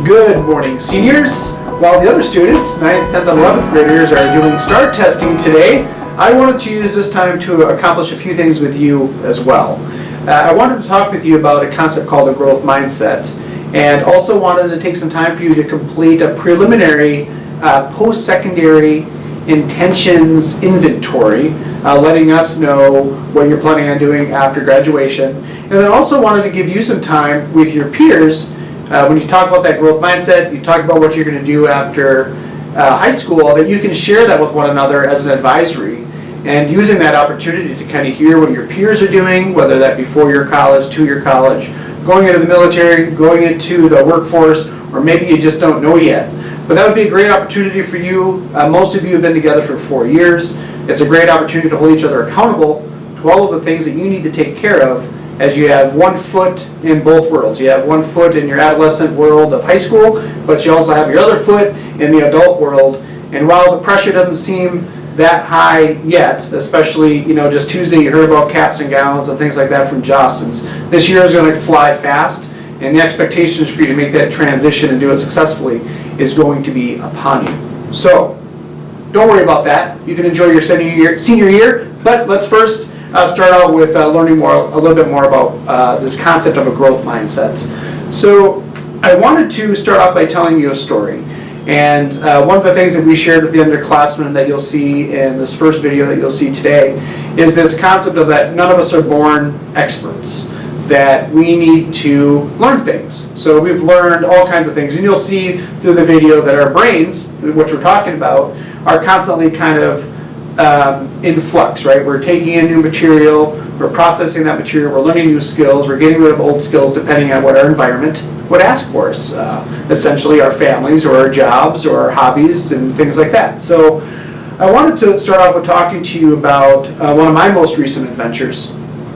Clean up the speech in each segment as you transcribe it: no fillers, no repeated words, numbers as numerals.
Good morning, seniors. While the other students, 9th, 10th, and 11th graders, are doing STAR testing today, I wanted to use this time to accomplish a few things with you as well. I wanted to talk with you about a concept called a growth mindset, and also wanted to take some time for you to complete a preliminary post-secondary intentions inventory, letting us know what you're planning on doing after graduation. And then also wanted to give you some time with your peers. When you talk about that growth mindset, you talk about what you're going to do after high school, that you can share that with one another as an advisory, and using that opportunity to kind of hear what your peers are doing, whether that be for your college, to your college, going into the military, going into the workforce, or maybe you just don't know yet. But that would be a great opportunity for you. Most of you have been together for 4 years. It's a great opportunity to hold each other accountable to all of the things that you need to take care of as you have one foot in both worlds. You have one foot in your adolescent world of high school, but you also have your other foot in the adult world. And while the pressure doesn't seem that high yet, especially, just Tuesday you heard about caps and gowns and things like that from Jostens, this year is going to fly fast, and the expectations for you to make that transition and do it successfully is going to be upon you. So, don't worry about that. You can enjoy your senior year, but let's first start out with learning a little bit more about this concept of a growth mindset. So I wanted to start off by telling you a story. And one of the things that we shared with the underclassmen that you'll see in this first video that you'll see today is this concept of that none of us are born experts, that we need to learn things. So we've learned all kinds of things, and you'll see through the video that our brains, which we're talking about, are constantly kind of in flux, right? We're taking in new material, we're processing that material, we're learning new skills, we're getting rid of old skills depending on what our environment would ask for us. Essentially our families or our jobs or our hobbies and things like that. So I wanted to start off with talking to you about one of my most recent adventures.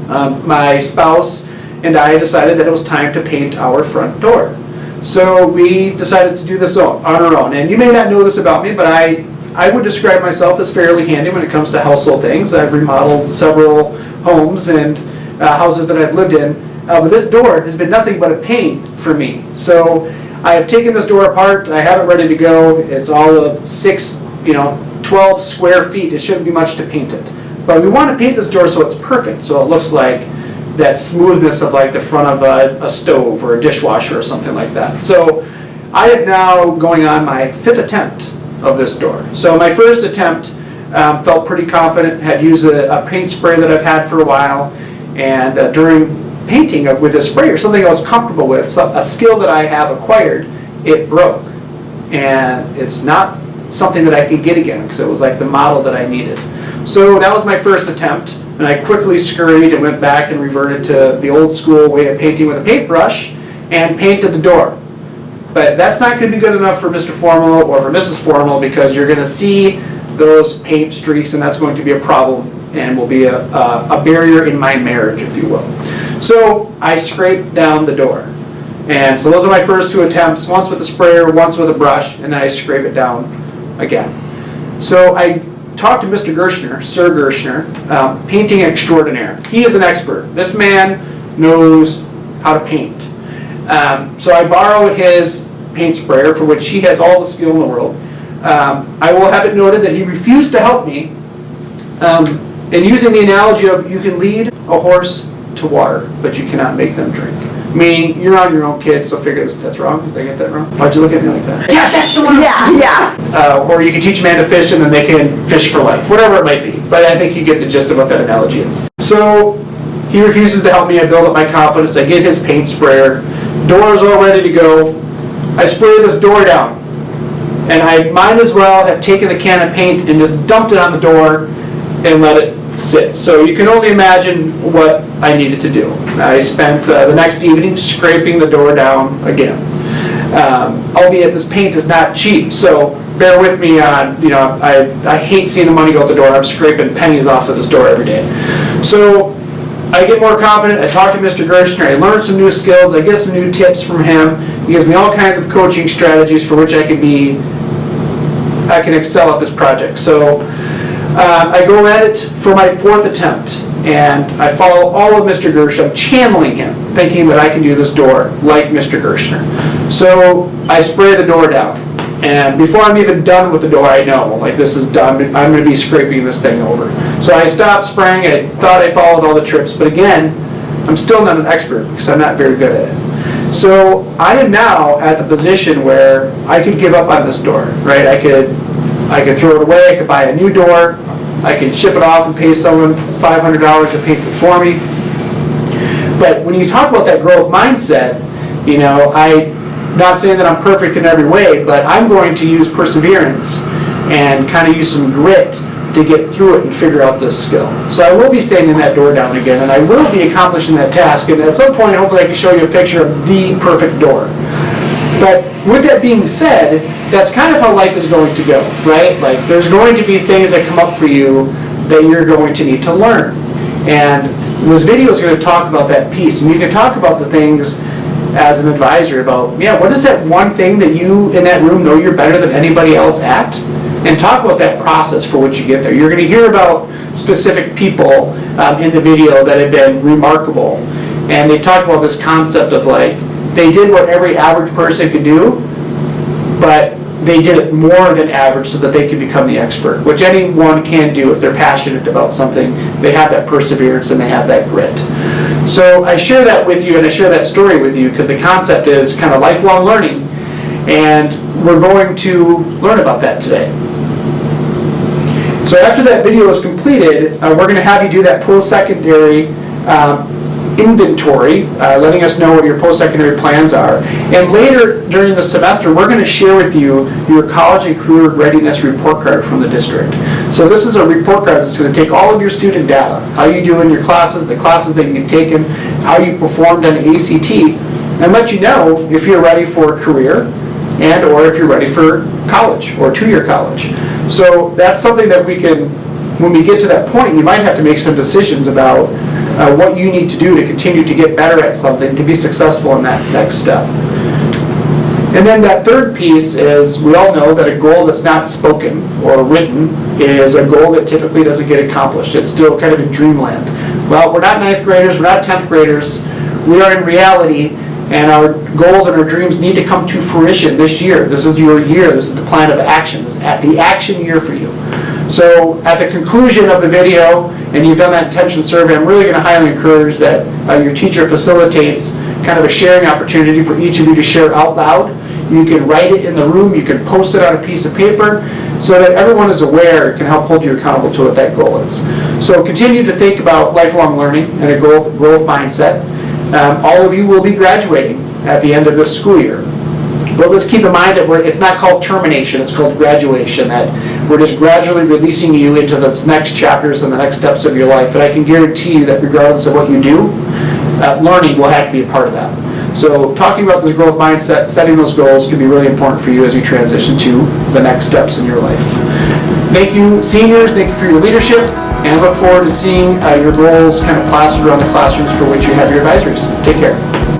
My spouse and I decided that it was time to paint our front door. So we decided to do this on our own. And you may not know this about me, but I would describe myself as fairly handy when it comes to household things. I've remodeled several homes and houses that I've lived in, but this door has been nothing but a pain for me. So I have taken this door apart. I have it ready to go. It's all of 12 square feet. It shouldn't be much to paint it. But we want to paint this door so it's perfect, so it looks like that smoothness of like the front of a stove or a dishwasher or something like that. So I am now going on my 5th attempt of this door. So my first attempt felt pretty confident, had used a paint spray that I've had for a while, and during painting with a sprayer, something I was comfortable with, a skill that I have acquired, it broke. And it's not something that I could get again because it was like the model that I needed. So that was my first attempt, and I quickly scurried and went back and reverted to the old school way of painting with a paintbrush and painted the door. But that's not going to be good enough for Mr. Formal or for Mrs. Formal, because you're going to see those paint streaks, and that's going to be a problem and will be a barrier in my marriage, if you will. So I scraped down the door. And so those are my first 2 attempts, once with a sprayer, once with a brush, and then I scrape it down again. So I talked to Mr. Gershner, Sir Gershner, painting extraordinaire. He is an expert. This man knows how to paint. So I borrowed his paint sprayer, for which he has all the skill in the world. I will have it noted that he refused to help me in using the analogy of you can lead a horse to water, but you cannot make them drink. Meaning, you're on your own, kid, so figure that's wrong. Did I get that wrong? Why'd you look at me like that? Yeah, that's the one. Yeah. Or you can teach a man to fish and then they can fish for life. Whatever it might be. But I think you get the gist of what that analogy is. So, he refuses to help me. I build up my confidence. I get his paint sprayer. Door is all ready to go. I spray this door down. And I might as well have taken the can of paint and just dumped it on the door and let it sit. So you can only imagine what I needed to do. I spent the next evening scraping the door down again. Albeit this paint is not cheap, so bear with me on, I hate seeing the money go out the door. I'm scraping pennies off of this door every day. So I get more confident. I talk to Mr. Gershner. I learn some new skills. I get some new tips from him. He gives me all kinds of coaching strategies for which I can excel at this project. So I go at it for my 4th attempt, and I follow all of Mr. Gersh. I'm channeling him, thinking that I can do this door like Mr. Gershner. So I spray the door down. And before I'm even done with the door, I know, like, this is done. I'm going to be scraping this thing over. So I stopped spraying. I thought I followed all the trips. But again, I'm still not an expert because I'm not very good at it. So I am now at the position where I could give up on this door, right? I could throw it away. I could buy a new door. I could ship it off and pay someone $500 to paint it for me. But when you talk about that growth mindset, you know, not saying that I'm perfect in every way, but I'm going to use perseverance and kind of use some grit to get through it and figure out this skill. So I will be sanding that door down again, and I will be accomplishing that task. And at some point, hopefully I can show you a picture of the perfect door. But with that being said, that's kind of how life is going to go, right? Like, there's going to be things that come up for you that you're going to need to learn. And this video is going to talk about that piece. And you can talk about the things as an advisor about, yeah, what is that one thing that you in that room know you're better than anybody else at? And talk about that process for which you get there. You're going to hear about specific people in the video that have been remarkable. And they talk about this concept of, like, they did what every average person could do, but they did it more than average so that they could become the expert, which anyone can do if they're passionate about something. They have that perseverance and they have that grit. So I share that with you, and I share that story with you because the concept is kind of lifelong learning, and we're going to learn about that today. So after that video is completed, we're going to have you do that post-secondary inventory, letting us know what your post-secondary plans are. And later during the semester, we're going to share with you your college and career readiness report card from the district. So this is a report card that's going to take all of your student data, how you do in your classes, the classes that you've taken, how you performed on ACT, and let you know if you're ready for a career and or if you're ready for college or two-year college. So that's something that we can, when we get to that point, you might have to make some decisions about what you need to do to continue to get better at something to be successful in that next step. And then that third piece is, we all know that a goal that's not spoken or written is a goal that typically doesn't get accomplished. It's still kind of in dreamland. Well, we're not 9th graders, we're not 10th graders, we are in reality, and our goals and our dreams need to come to fruition this year. This is your year, this is the plan of action, this is the action year for you. So at the conclusion of the video, and you've done that intention survey, I'm really going to highly encourage that your teacher facilitates kind of a sharing opportunity for each of you to share out loud. You can write it in the room, you can post it on a piece of paper, so that everyone is aware. It can help hold you accountable to what that goal is. So continue to think about lifelong learning and a growth mindset. All of you will be graduating at the end of this school year. But let's keep in mind that it's not called termination, it's called graduation, that we're just gradually releasing you into the next chapters and the next steps of your life. And I can guarantee you that regardless of what you do, learning will have to be a part of that. So talking about this growth mindset, setting those goals can be really important for you as you transition to the next steps in your life. Thank you, seniors, thank you for your leadership, and I look forward to seeing your goals kind of plastered around the classrooms for which you have your advisories. Take care.